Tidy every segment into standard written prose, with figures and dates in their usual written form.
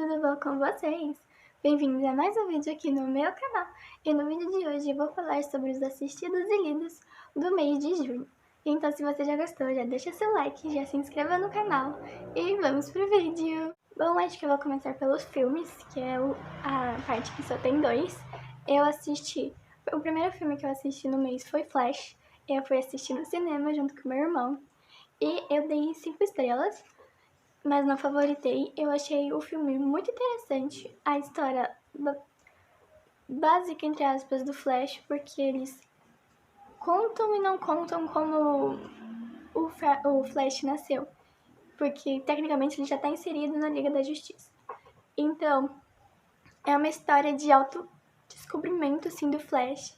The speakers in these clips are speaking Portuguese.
tudo bom com vocês? Bem-vindos a mais um vídeo aqui no meu canal. E no vídeo de hoje eu vou falar sobre os assistidos e lidos do mês de junho. Então se você já gostou, já deixa seu like, já se inscreva no canal e vamos pro vídeo! Bom, acho que eu vou começar pelos filmes, que é a parte que só tem dois. O primeiro filme que eu assisti no mês foi Flash. Eu fui assistir no cinema junto com meu irmão e eu dei 5 estrelas. Mas não favoritei. Eu achei o filme muito interessante, a história básica, entre aspas, do Flash, porque eles contam e não contam como o Flash nasceu, porque tecnicamente ele já está inserido na Liga da Justiça. Então, é uma história de autodescobrimento, assim, do Flash,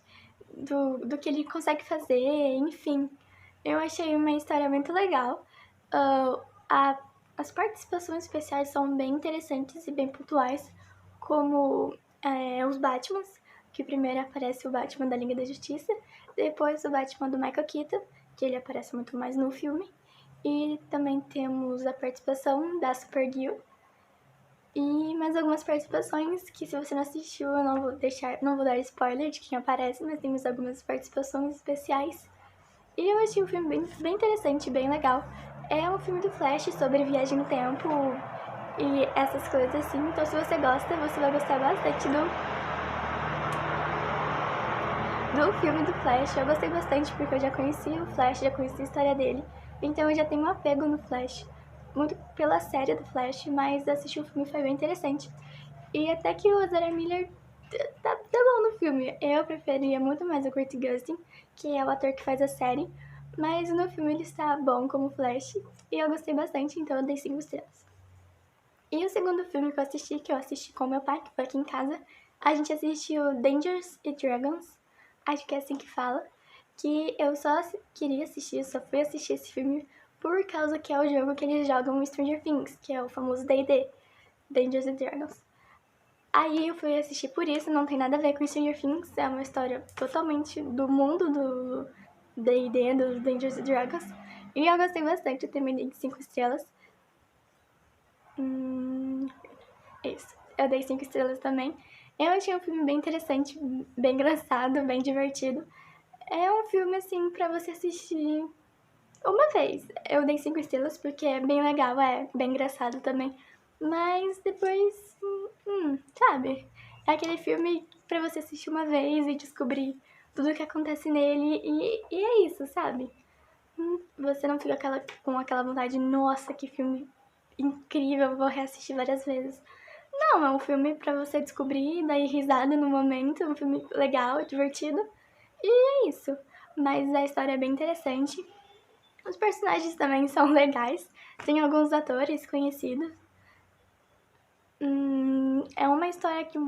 do que ele consegue fazer, enfim. Eu achei uma história muito legal. As participações especiais são bem interessantes e bem pontuais, como os Batmans, que primeiro aparece o Batman da Liga da Justiça, depois o Batman do Michael Keaton, que ele aparece muito mais no filme, e também temos a participação da Supergirl, e mais algumas participações que, se você não assistiu, eu não vou dar spoiler de quem aparece, mas temos algumas participações especiais. E eu achei o filme bem interessante, bem legal. É um filme do Flash sobre viagem no tempo e essas coisas assim. Então se você gosta, você vai gostar bastante do filme do Flash. Eu gostei bastante porque eu já conheci o Flash, já conheci a história dele. Então eu já tenho um apego no Flash. Muito pela série do Flash, mas assistir o filme foi bem interessante. E até que o Ezra Miller tá bom no filme. Eu preferia muito mais o Kurt Gustin, que é o ator que faz a série. Mas no filme ele está bom como Flash. E eu gostei bastante, então eu dei 5 estrelas. E o segundo filme que eu assisti com meu pai, que foi aqui em casa, a gente assistiu Dungeons and Dragons, acho que é assim que fala, que eu só queria assistir, só fui assistir esse filme por causa que é o jogo que eles jogam no Stranger Things, que é o famoso D&D, Dungeons and Dragons. Aí eu fui assistir por isso, não tem nada a ver com Stranger Things, é uma história totalmente do mundo do D&D, dos Dungeons and Dragons, e eu gostei bastante, eu terminei de 5 estrelas. Isso, eu dei 5 estrelas também. Eu achei um filme bem interessante, bem engraçado, bem divertido. É um filme, assim, pra você assistir uma vez. Eu dei 5 estrelas porque é bem legal, é bem engraçado também. Mas depois, sabe? É aquele filme pra você assistir uma vez e descobrir tudo o que acontece nele e é isso, sabe? Você não fica com aquela vontade, nossa, que filme incrível, vou reassistir várias vezes. Não, é um filme pra você descobrir, dar risada no momento, é um filme legal, divertido, e é isso. Mas a história é bem interessante. Os personagens também são legais, tem alguns atores conhecidos. É uma história que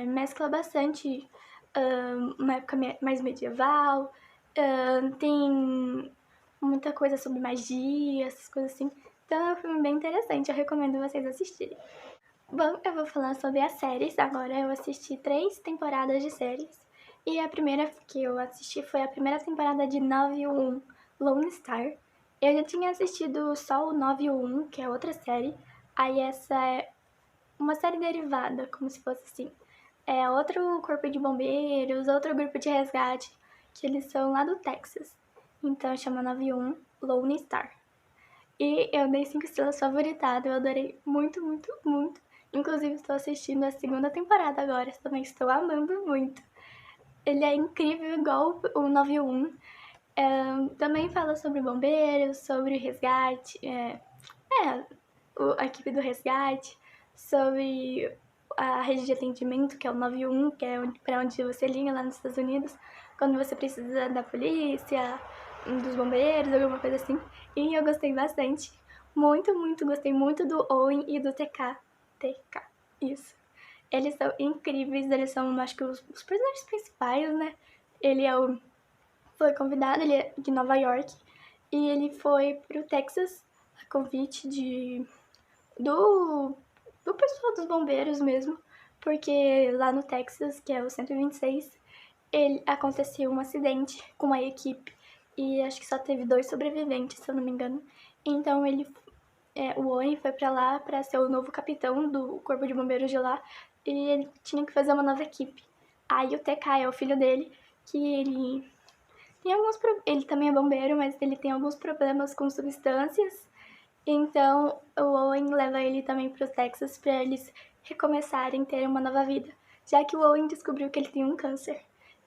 mescla bastante uma época mais medieval, tem muita coisa sobre magia, essas coisas assim. Então é um filme bem interessante, eu recomendo vocês assistirem. Bom, eu vou falar sobre as séries agora. Eu assisti 3 temporadas de séries. E a primeira que eu assisti foi a primeira temporada de 911 Lone Star. Eu já tinha assistido só o 911, que é outra série. Aí essa é uma série derivada, como se fosse assim. É outro corpo de bombeiros, outro grupo de resgate, que eles são lá do Texas. Então chama 911 Lone Star. E eu dei 5 estrelas favoritado, eu adorei muito, muito, muito. Inclusive estou assistindo a segunda temporada agora, também estou amando muito. Ele é incrível, igual o 911. Também fala sobre bombeiros, sobre resgate, a equipe do resgate, sobre a rede de atendimento, que é o 911, que é para onde você liga lá nos Estados Unidos, quando você precisa da polícia, dos bombeiros, alguma coisa assim. E eu gostei bastante, muito, muito, gostei muito do Owen e do TK. TK, isso. Eles são incríveis, eles são, acho que, os personagens principais, né? Foi convidado, ele é de Nova York, e ele foi pro Texas a convite do pessoal dos bombeiros mesmo, porque lá no Texas, que é o 126, aconteceu um acidente com a equipe e acho que só teve 2 sobreviventes, se eu não me engano. Então ele o Owen foi pra lá pra ser o novo capitão do corpo de bombeiros de lá, e ele tinha que fazer uma nova equipe. Aí o TK é o filho dele, que ele tem ele também é bombeiro, mas ele tem alguns problemas com substâncias. Então o Owen leva ele também pro Texas pra eles recomeçarem, terem uma nova vida, já que o Owen descobriu que ele tem um câncer.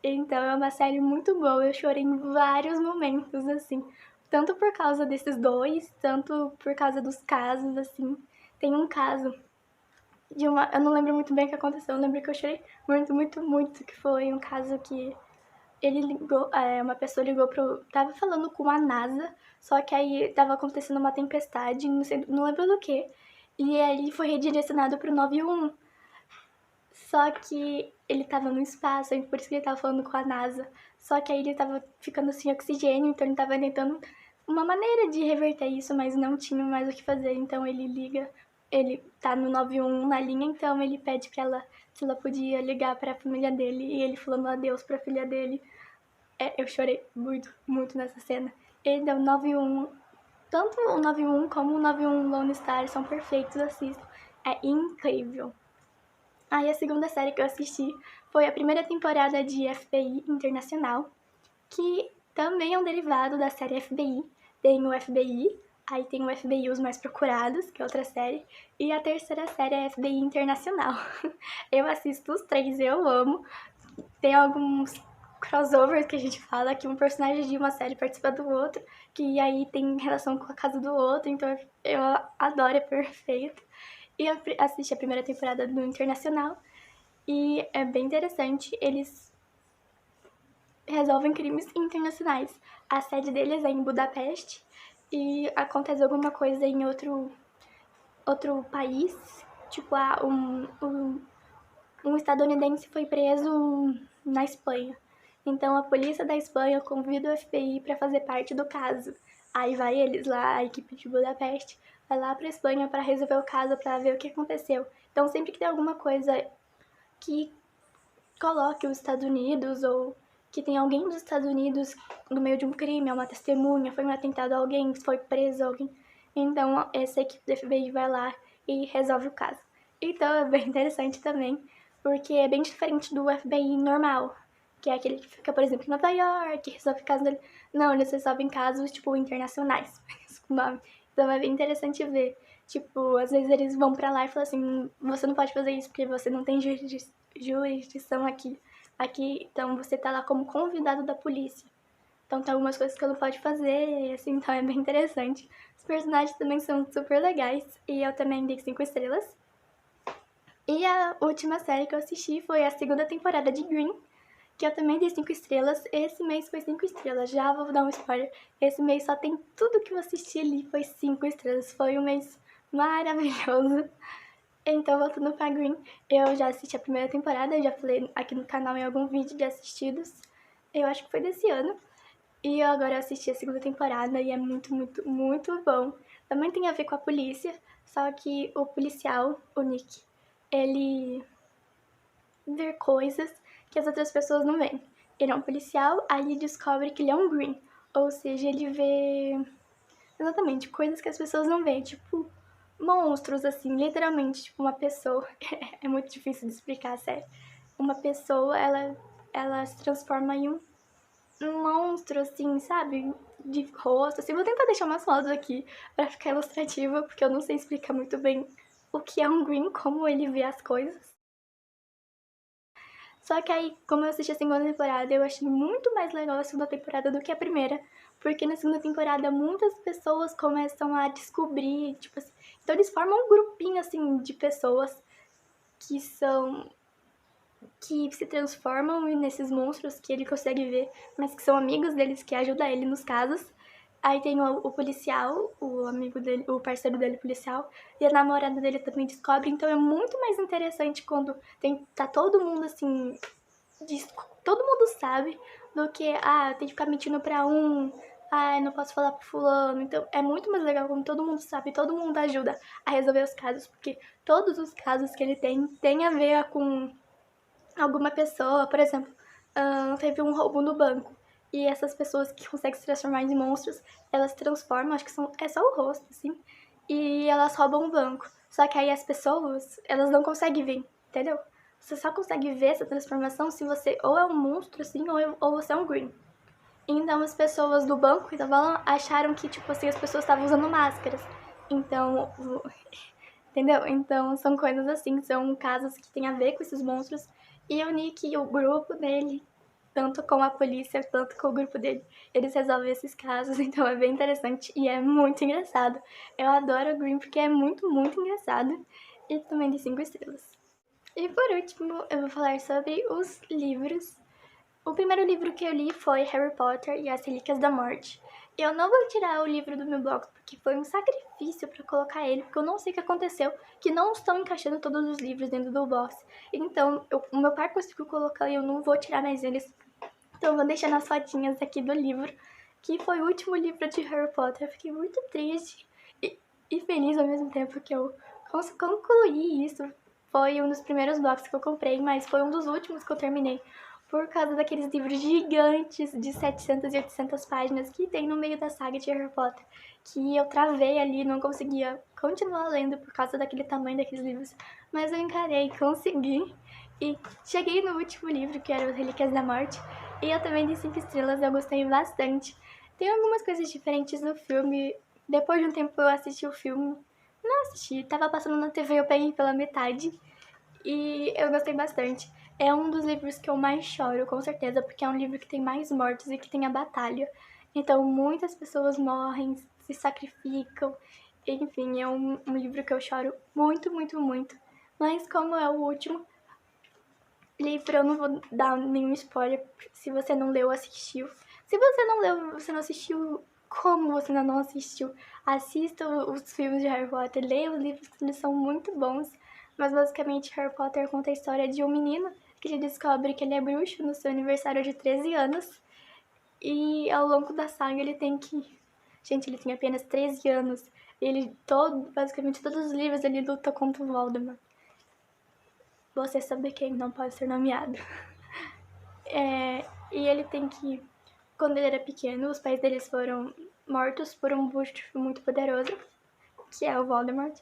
Então é uma série muito boa, eu chorei em vários momentos, assim, tanto por causa desses dois, tanto por causa dos casos, assim. Tem um caso de uma, eu não lembro muito bem o que aconteceu, eu lembro que eu chorei muito, muito, muito, que foi um caso que ele ligou, uma pessoa ligou tava falando com a NASA, só que aí tava acontecendo uma tempestade, não sei, não lembro do que, e aí foi redirecionado pro 91. Só que ele tava no espaço, por isso que ele tava falando com a NASA. Só que aí ele tava ficando sem oxigênio, então ele tava tentando uma maneira de reverter isso, mas não tinha mais o que fazer. Então ele liga, ele tá no 91 na linha, então ele pede pra ela se ela podia ligar pra família dele, e ele falando adeus pra filha dele. Eu chorei muito, muito nessa cena. Ele deu 91, tanto o 91 como o 91 Lone Star são perfeitos, assistam. É incrível. Aí a segunda série que eu assisti foi a primeira temporada de FBI Internacional, que também é um derivado da série FBI. Tem o FBI, aí tem o FBI Os Mais Procurados, que é outra série, e a terceira série é FBI Internacional. Eu assisto os três, eu amo. Tem alguns crossovers que a gente fala, que um personagem de uma série participa do outro, que aí tem relação com a casa do outro, então eu adoro, é perfeito. E eu assisti a primeira temporada do Internacional, e é bem interessante, eles resolvem crimes internacionais. A sede deles é em Budapeste e acontece alguma coisa em outro país, tipo, um estadunidense foi preso na Espanha. Então a polícia da Espanha convida o FBI para fazer parte do caso. Aí vai eles lá, a equipe de Budapeste, vai lá pra Espanha para resolver o caso, para ver o que aconteceu. Então sempre que tem alguma coisa que coloque os Estados Unidos ou que tem alguém dos Estados Unidos no meio de um crime, é uma testemunha, foi um atentado a alguém, foi preso alguém. Então essa equipe do FBI vai lá e resolve o caso. Então é bem interessante também, porque é bem diferente do FBI normal, que é aquele que fica, por exemplo, em Nova York, resolve casos dele. Não, eles resolvem casos, tipo, internacionais, o nome. Então é bem interessante ver. Tipo, às vezes eles vão pra lá e falam assim, você não pode fazer isso porque você não tem jurisdição aqui. Então você tá lá como convidado da polícia. Então tem algumas coisas que eu não pode fazer, assim, então é bem interessante. Os personagens também são super legais e eu também dei 5 estrelas. E a última série que eu assisti foi a segunda temporada de Green, que eu também dei 5 estrelas. Esse mês foi 5 estrelas, já vou dar um spoiler. Esse mês só tem tudo que eu assisti ali, foi 5 estrelas. Foi um mês maravilhoso. Então, voltando pra Green, eu já assisti a primeira temporada, eu já falei aqui no canal em algum vídeo de assistidos. Eu acho que foi desse ano. E eu agora assisti a segunda temporada e é muito, muito, muito bom. Também tem a ver com a polícia, só que o policial, o Nick, ele vê coisas que as outras pessoas não veem. Ele é um policial, aí ele descobre que ele é um Green. Ou seja, ele vê exatamente coisas que as pessoas não veem, tipo monstros, assim, literalmente, tipo uma pessoa. É muito difícil de explicar, sério. Uma pessoa, ela se transforma em um monstro, assim, sabe? De rosto, assim. Vou tentar deixar umas fotos aqui pra ficar ilustrativa, porque eu não sei explicar muito bem o que é um Green, como ele vê as coisas. Só que aí, como eu assisti a segunda temporada, eu achei muito mais legal a segunda temporada do que a primeira. Porque na segunda temporada muitas pessoas começam a descobrir, tipo assim. Então eles formam um grupinho, assim, de pessoas que são. Que se transformam nesses monstros que ele consegue ver, mas que são amigos deles que ajudam ele nos casos. Aí tem o policial, o amigo dele, o parceiro dele policial, e a namorada dele também descobre, então é muito mais interessante quando tá todo mundo assim, todo mundo sabe, do que, tem que ficar mentindo pra um, não posso falar pro fulano. Então é muito mais legal quando todo mundo sabe, todo mundo ajuda a resolver os casos, porque todos os casos que ele tem a ver com alguma pessoa, por exemplo, teve um roubo no banco. E essas pessoas que conseguem se transformar em monstros, elas se transformam, acho que é só o rosto, assim. e elas roubam um banco. Só que aí as pessoas, elas não conseguem ver, entendeu? Você só consegue ver essa transformação se você ou é um monstro, assim, ou você é um Green. Então as pessoas do banco que estavam lá acharam que, tipo assim, as pessoas estavam usando máscaras. Então, entendeu? Então são coisas assim, são casos que tem a ver com esses monstros. E o Nick e o grupo dele, tanto com a polícia, tanto com o grupo dele, eles resolvem esses casos. Então é bem interessante e é muito engraçado. Eu adoro o Green porque é muito, muito engraçado. E também de 5 estrelas. E por último, eu vou falar sobre os livros. O primeiro livro que eu li foi Harry Potter e as Relíquias da Morte. Eu não vou tirar o livro do meu box porque foi um sacrifício para colocar ele, porque eu não sei o que aconteceu, que não estão encaixando todos os livros dentro do box. Então, o meu pai conseguiu colocar e eu não vou tirar mais eles. Então, eu vou deixar nas fotinhas aqui do livro, que foi o último livro de Harry Potter. Eu fiquei muito triste e feliz ao mesmo tempo que eu concluí isso. Foi um dos primeiros boxes que eu comprei, mas foi um dos últimos que eu terminei. Por causa daqueles livros gigantes de 700 e 800 páginas que tem no meio da saga de Harry Potter. Que eu travei ali, não conseguia continuar lendo por causa daquele tamanho daqueles livros. Mas eu encarei, consegui. E cheguei no último livro, que era As Relíquias da Morte. E eu também de 5 estrelas, eu gostei bastante. Tem algumas coisas diferentes no filme. Depois de um tempo eu assisti o filme. Não assisti, tava passando na TV, eu peguei pela metade. E eu gostei bastante. É um dos livros que eu mais choro, com certeza, porque é um livro que tem mais mortos e que tem a batalha. Então muitas pessoas morrem, se sacrificam. Enfim, é um livro que eu choro muito, muito, muito. Mas como é o último livro, eu não vou dar nenhum spoiler se você não leu ou assistiu. Se você não leu, você não assistiu, como você ainda não assistiu? Assista os filmes de Harry Potter, leia os livros, que eles são muito bons. Mas basicamente Harry Potter conta a história de um menino que ele descobre que ele é bruxo no seu aniversário de 13 anos. E ao longo da saga ele tem que... Gente, ele tem apenas 13 anos. Ele, basicamente todos os livros, ele luta contra o Voldemort. Você sabe quem não pode ser nomeado. E ele tem que... Quando ele era pequeno, os pais deles foram mortos por um bruxo muito poderoso, que é o Voldemort.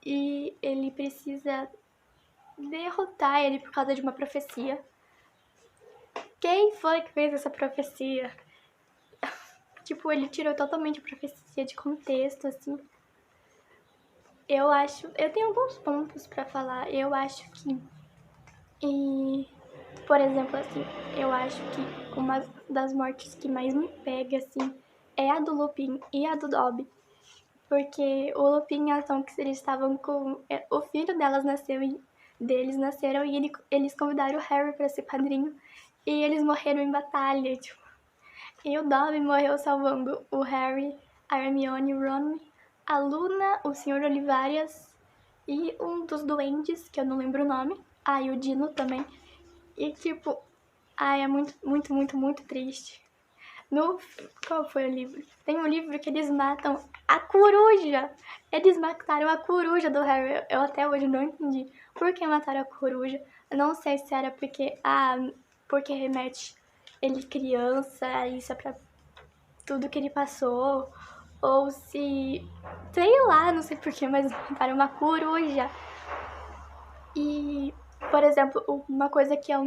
E ele precisa derrotar ele por causa de uma profecia. Quem foi que fez essa profecia? Tipo, ele tirou totalmente a profecia de contexto, assim. Eu tenho alguns pontos pra falar. Eu acho que... E, por exemplo, assim, eu acho que uma das mortes que mais me pega, assim, é a do Lupin e a do Dobby. Porque o Lupin e a Tonks, eles estavam com... O filho deles nasceram e eles convidaram o Harry pra ser padrinho. E eles morreram em batalha, tipo. E o Dobby morreu salvando o Harry, a Hermione, o Ron, a Luna, o Sr. Olivarias e um dos duendes, que eu não lembro o nome. Ah, e o Dino também. E tipo, ai, é muito, muito, muito, muito triste. Qual foi o livro? Tem um livro que eles matam a coruja. Eles mataram a coruja do Harry. Eu até hoje não entendi por que mataram a coruja. Eu não sei se era porque remete ele criança, isso é pra tudo que ele passou. Ou se... sei lá, não sei porquê, mas mataram uma coruja. E, por exemplo, uma coisa que eu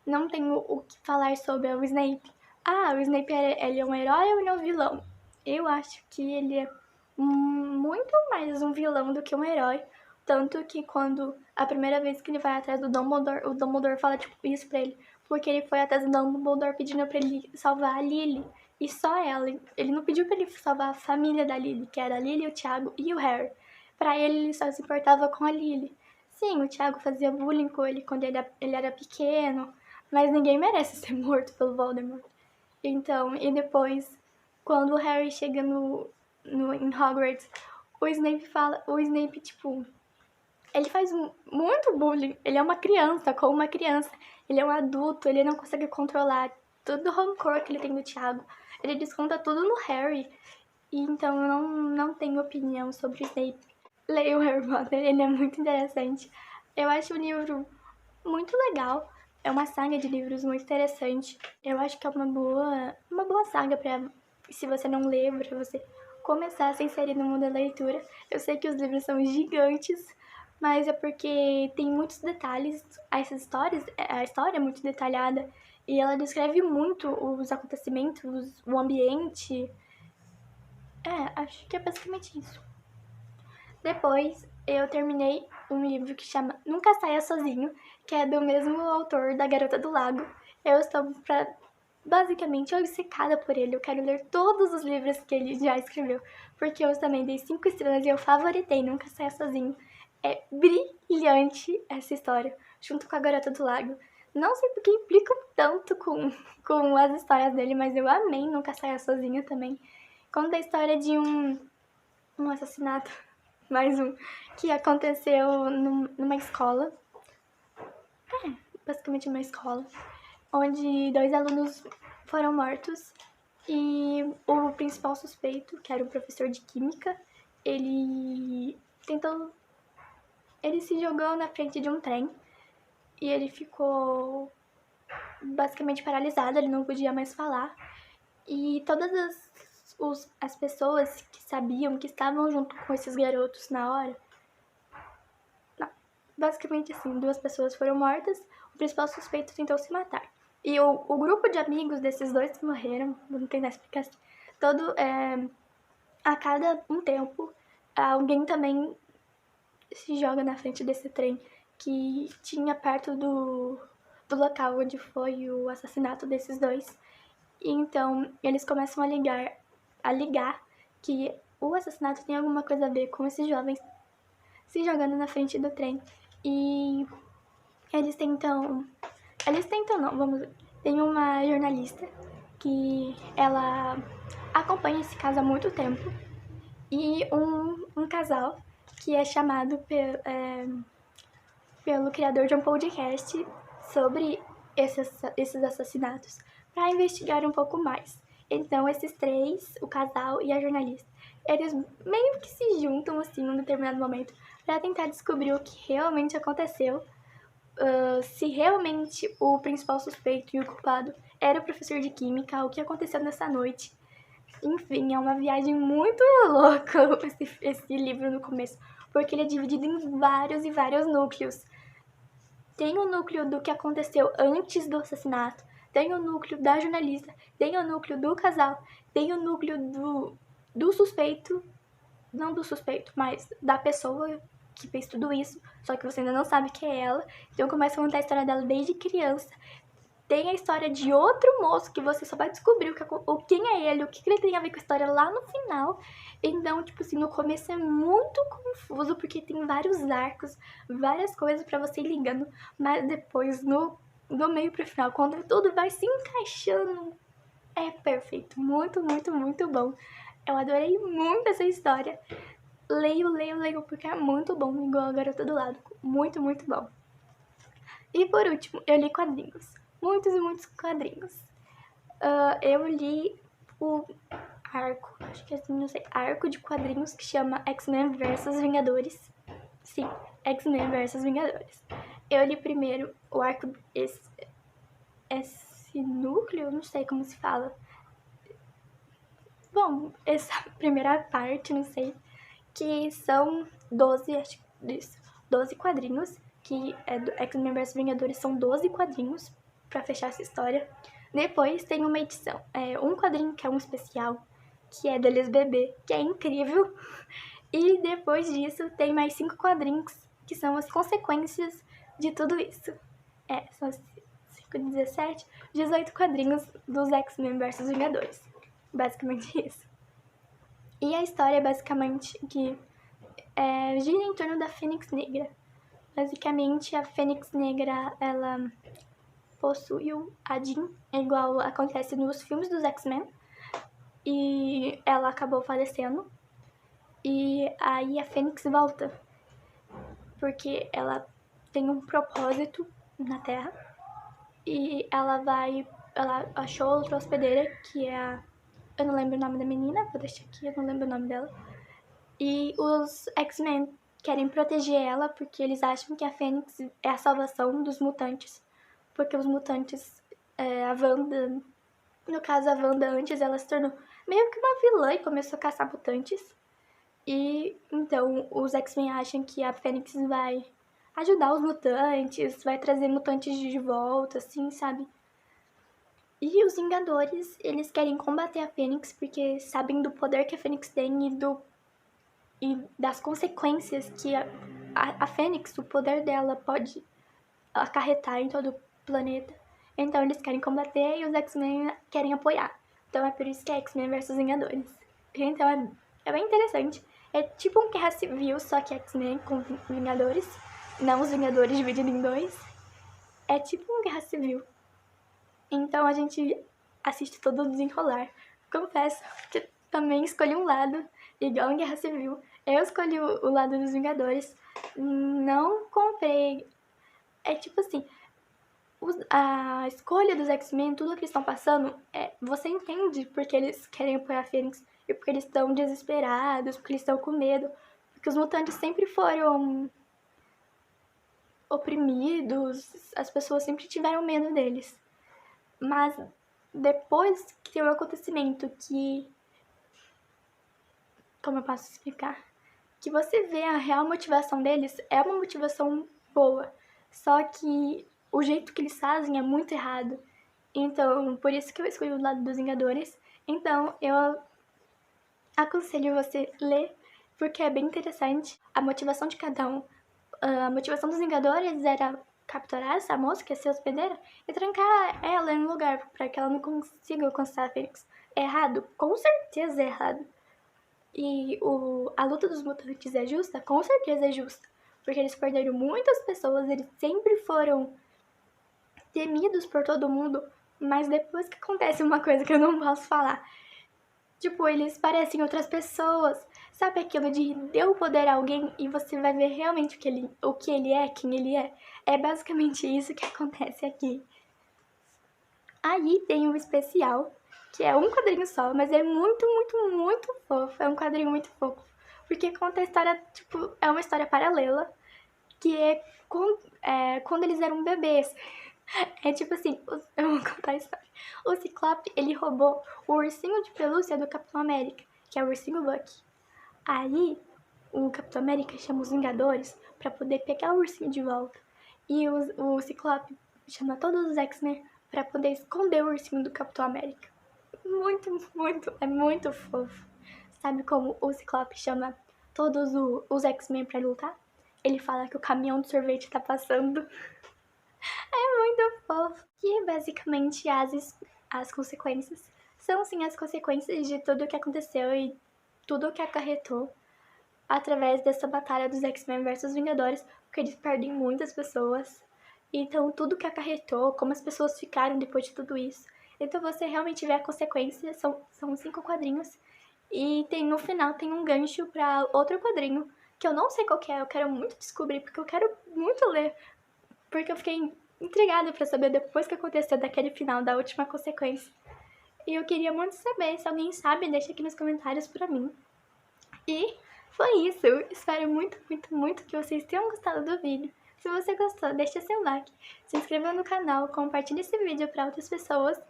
não tenho o que falar sobre é o Snape. Ah, o Snape, ele é um herói ou ele é um vilão? Eu acho que ele é muito mais um vilão do que um herói. Tanto que quando a primeira vez que ele vai atrás do Dumbledore, o Dumbledore fala tipo isso pra ele. Porque ele foi atrás do Dumbledore pedindo pra ele salvar a Lily. E só ela. Ele não pediu pra ele salvar a família da Lily, que era a Lily, o Thiago e o Harry. Pra ele só se importava com a Lily. Sim, o Thiago fazia bullying com ele quando ele era pequeno, mas ninguém merece ser morto pelo Voldemort. Então, e depois, quando o Harry chega em Hogwarts, o Snape, tipo, ele faz muito bullying. Ele é uma criança, como uma criança. Ele é um adulto, ele não consegue controlar todo o rancor que ele tem do Thiago. Ele desconta tudo no Harry. E então eu não tenho opinião sobre o Snape. Leia o Harry Potter, ele é muito interessante. Eu acho o livro muito legal. É uma saga de livros muito interessante. Eu acho que é uma boa saga pra, se você não lê, pra você começar a se inserir no mundo da leitura. Eu sei que os livros são gigantes, mas é porque tem muitos detalhes. A história é muito detalhada e ela descreve muito os acontecimentos, o ambiente. Acho que é basicamente isso. Depois, eu terminei um livro que chama Nunca Saia Sozinho, que é do mesmo autor da Garota do Lago. Eu estou basicamente obcecada por ele. Eu quero ler todos os livros que ele já escreveu, porque eu também dei 5 estrelas e eu favoritei Nunca Saia Sozinho. É brilhante essa história, junto com a Garota do Lago. Não sei porque implicam tanto com as histórias dele, mas eu amei Nunca Saia Sozinho também. Conta a história de um assassinato, mais um, que aconteceu numa escola. Basicamente uma escola, onde 2 alunos foram mortos e o principal suspeito, que era o professor de química, ele se jogou na frente de um trem e ele ficou basicamente paralisado, ele não podia mais falar. E todas as pessoas que sabiam, que estavam junto com esses garotos na hora, basicamente assim, 2 pessoas foram mortas, o principal suspeito tentou se matar. E o grupo de amigos desses 2 que morreram, não tem nada explicação, a cada um tempo, alguém também se joga na frente desse trem que tinha perto do local onde foi o assassinato desses 2. E então eles começam a ligar que o assassinato tem alguma coisa a ver com esses jovens se jogando na frente do trem. E eles tentam não, vamos ver. Tem uma jornalista que ela acompanha esse caso há muito tempo e um casal que é chamado pelo criador de um podcast sobre esses assassinatos para investigar um pouco mais. Então esses 3, o casal e a jornalista, eles meio que se juntam assim em um determinado momento para tentar descobrir o que realmente aconteceu, se realmente o principal suspeito e o culpado era o professor de química, o que aconteceu nessa noite. Enfim, é uma viagem muito louca esse livro no começo, porque ele é dividido em vários e vários núcleos. Tem o núcleo do que aconteceu antes do assassinato, tem o núcleo da jornalista, tem o núcleo do casal, tem o núcleo do suspeito, não do suspeito, mas da pessoa que fez tudo isso, só que você ainda não sabe que é ela. Então começa a contar a história dela desde criança. Tem a história de outro moço que você só vai descobrir quem é ele, o que ele tem a ver com a história lá no final. Então, tipo assim, no começo é muito confuso, porque tem vários arcos, várias coisas pra você ir ligando, mas depois, do meio pro final, quando tudo vai se encaixando, é perfeito. Muito, muito, muito bom. Eu adorei muito essa história. Leio, porque é muito bom, igual a Garota do Lado. Muito, muito bom. E por último, eu li quadrinhos. Muitos e muitos quadrinhos. Eu li o arco, acho que é assim, não sei, arco de quadrinhos que chama X-Men vs Vingadores. Sim, X-Men vs Vingadores. Eu li primeiro o arco, esse núcleo, não sei como se fala. Bom, essa primeira parte, não sei, que são 12, acho que isso, 12 quadrinhos, que é do X-Men vs Vingadores, são 12 quadrinhos pra fechar essa história. Depois tem uma edição, um quadrinho que é um especial, que é deles bebê, que é incrível. E depois disso tem mais 5 quadrinhos, que são as consequências de tudo isso. São 5, 17, 18 quadrinhos dos X-Men vs Vingadores. Basicamente isso. E a história é basicamente que gira em torno da Fênix Negra. Basicamente, a Fênix Negra, ela possui a Jean, igual acontece nos filmes dos X-Men. E ela acabou falecendo. E aí a Fênix volta, porque ela tem um propósito na Terra. E ela achou outra hospedeira, que é eu não lembro o nome da menina, vou deixar aqui, eu não lembro o nome dela. E os X-Men querem proteger ela porque eles acham que a Fênix é a salvação dos mutantes. Porque os mutantes, a Wanda, no caso a Wanda antes, ela se tornou meio que uma vilã e começou a caçar mutantes. E então os X-Men acham que a Fênix vai ajudar os mutantes, vai trazer mutantes de volta, assim, sabe? E os Vingadores, eles querem combater a Fênix porque sabem do poder que a Fênix tem e das consequências que a Fênix, o poder dela pode acarretar em todo o planeta. Então eles querem combater e os X-Men querem apoiar. Então é por isso que é X-Men versus Vingadores. Então é bem interessante. É tipo um Guerra Civil, só que X-Men com Vingadores. Não os Vingadores divididos em dois. É tipo um Guerra Civil. Então a gente assiste todo o desenrolar. Confesso que também escolhi um lado, igual em Guerra Civil. Eu escolhi o lado dos Vingadores. Não comprei. É tipo assim, a escolha dos X-Men, tudo que eles estão passando, você entende porque eles querem apoiar a Fênix e porque eles estão desesperados, porque eles estão com medo, porque os mutantes sempre foram oprimidos, as pessoas sempre tiveram medo deles. Mas depois que tem um acontecimento que... Como eu posso explicar? Que você vê a real motivação deles, é uma motivação boa. Só que o jeito que eles fazem é muito errado. Então, por isso que eu escolhi o lado dos Vingadores. Então, eu aconselho você ler, porque é bem interessante a motivação de cada um. A motivação dos Vingadores era capturar essa moça, que é ser hospedeira, e trancar ela em um lugar para que ela não consiga alcançar a Fênix. É errado? Com certeza é errado. E a luta dos mutantes é justa? Com certeza é justa. Porque eles perderam muitas pessoas, eles sempre foram temidos por todo mundo, mas depois que acontece uma coisa que eu não posso falar, tipo, eles parecem outras pessoas. Sabe aquilo de deu poder a alguém e você vai ver realmente o que ele é, quem ele é? É basicamente isso que acontece aqui. Aí tem um especial, que é um quadrinho só, mas é muito, muito, muito fofo. É um quadrinho muito fofo. Porque conta a história, tipo, é uma história paralela, que quando eles eram bebês. É tipo assim, eu vou contar a história. O Ciclope, ele roubou o ursinho de pelúcia do Capitão América, que é o ursinho Bucky. Aí, o Capitão América chama os Vingadores pra poder pegar o ursinho de volta. E o Ciclope chama todos os X-Men pra poder esconder o ursinho do Capitão América. Muito, muito, é muito fofo. Sabe como o Ciclope chama todos os X-Men pra lutar? Ele fala que o caminhão de sorvete tá passando. É muito fofo. E basicamente as consequências são sim as consequências de tudo o que aconteceu e tudo o que acarretou através dessa batalha dos X-Men versus Vingadores, porque eles perdem muitas pessoas. Então tudo que acarretou, como as pessoas ficaram depois de tudo isso. Então você realmente vê a consequência, são 5 quadrinhos. E no final tem um gancho para outro quadrinho, que eu não sei qual que é, eu quero muito descobrir, porque eu quero muito ler. Porque eu fiquei intrigada pra saber depois que aconteceu daquele final, da última consequência. E eu queria muito saber, se alguém sabe, deixa aqui nos comentários pra mim. E foi isso, eu espero muito, muito, muito que vocês tenham gostado do vídeo. Se você gostou, deixa seu like, se inscreva no canal, compartilhe esse vídeo pra outras pessoas,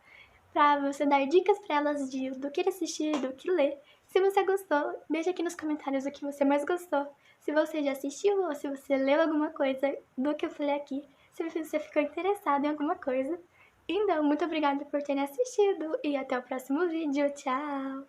pra você dar dicas pra elas do que assistir, do que ler. Se você gostou, deixa aqui nos comentários o que você mais gostou. Se você já assistiu ou se você leu alguma coisa do que eu falei aqui, se você ficou interessado em alguma coisa. Então, muito obrigada por terem assistido e até o próximo vídeo. Tchau!